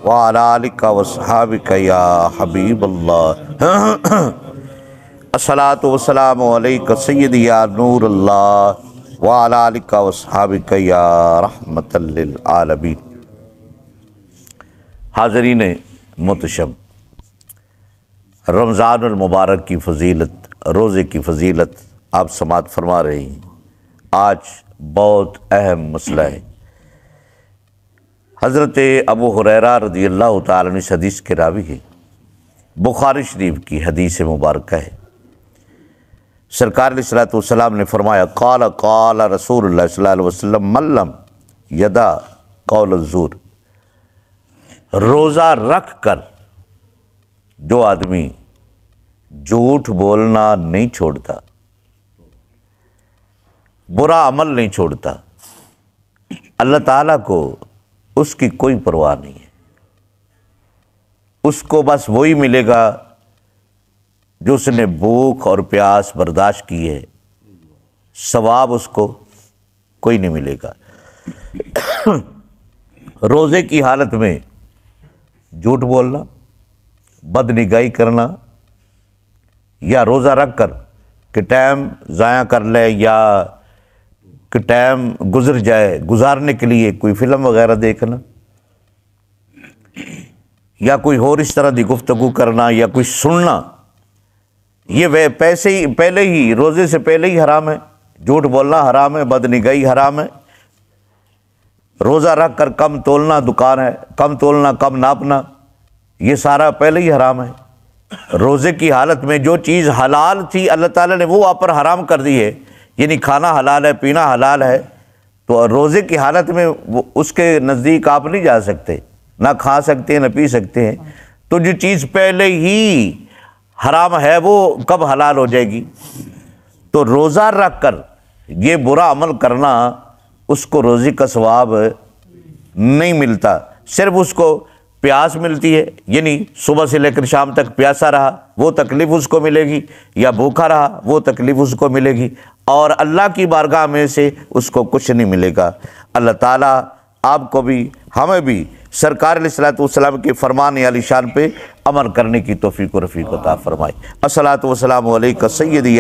व अला आलिका व अस्हाबिका या हबीब अल्लाह। अस्सलातु वस्सलामु अलैका सय्यदी या नूर अल्लाह व अला आलिका व अस्हाबिका या रहमतल लिल आलमीन। हाज़रीन मुतशम, रमज़ानुल मुबारक की फ़जीलत, रोज़े की फ़जीलत आप समात फरमा रही हैं। आज बहुत अहम मसला है। हज़रत अबू हुरैरा रज़ियल्लाहु ताला अन्हु इस हदीस के रावी हैं। बुखारी शरीफ की हदीस मुबारक है। सरकार अलैहिस्सलातु वस्सलाम ने फरमाया, क़ाल क़ाल रसूलुल्लाह सल्लल्लाहु अलैहि वसल्लम मल्लम यदा क़ौल ज़ूर। रोज़ा रख कर जो आदमी झूठ बोलना नहीं छोड़ता, बुरा अमल नहीं छोड़ता, अल्लाह ताला को उसकी कोई परवाह नहीं है। उसको बस वही मिलेगा जो उसने भूख और प्यास बर्दाश्त की है, सवाब उसको कोई नहीं मिलेगा। रोज़े की हालत में झूठ बोलना, बदनिगाही करना या रोज़ा रख कर कि टाइम ज़ाया कर ले या कि टाइम गुजर जाए, गुजारने के लिए कोई फ़िल्म वगैरह देखना या कोई और इस तरह की गुफ्तगू करना या कोई सुनना, ये वे पैसे ही पहले ही रोज़े से पहले ही हराम है। झूठ बोलना हराम है, बदनिगाही हराम है। रोज़ा रख कर कम तोलना दुकान है, कम तोलना कम नापना, ये सारा पहले ही हराम है। रोज़े की हालत में जो चीज़ हलाल थी अल्लाह ताला ने वो आप पर हराम कर दी है, यानी खाना हलाल है, पीना हलाल है, तो रोज़े की हालत में वो उसके नज़दीक आप नहीं जा सकते, ना खा सकते हैं ना पी सकते हैं। तो जो चीज़ पहले ही हराम है वो कब हलाल हो जाएगी? तो रोज़ा रख कर ये बुरा अमल करना, उसको रोज़े का सवाब नहीं मिलता, सिर्फ उसको प्यास मिलती है, यानी सुबह से लेकर शाम तक प्यासा रहा वो तकलीफ़ उसको मिलेगी, या भूखा रहा वो तकलीफ़ उसको मिलेगी, और अल्लाह की बारगाह में से उसको कुछ नहीं मिलेगा। अल्लाह ताला आपको भी हमें भी सरकार अलैहिस्सलातु वस्सलाम के फरमान आली शान पे अमल करने की तौफीक व रफ़ीक अता फरमाए। अस्सलातु वस्सलामु अलैका सय्यदी।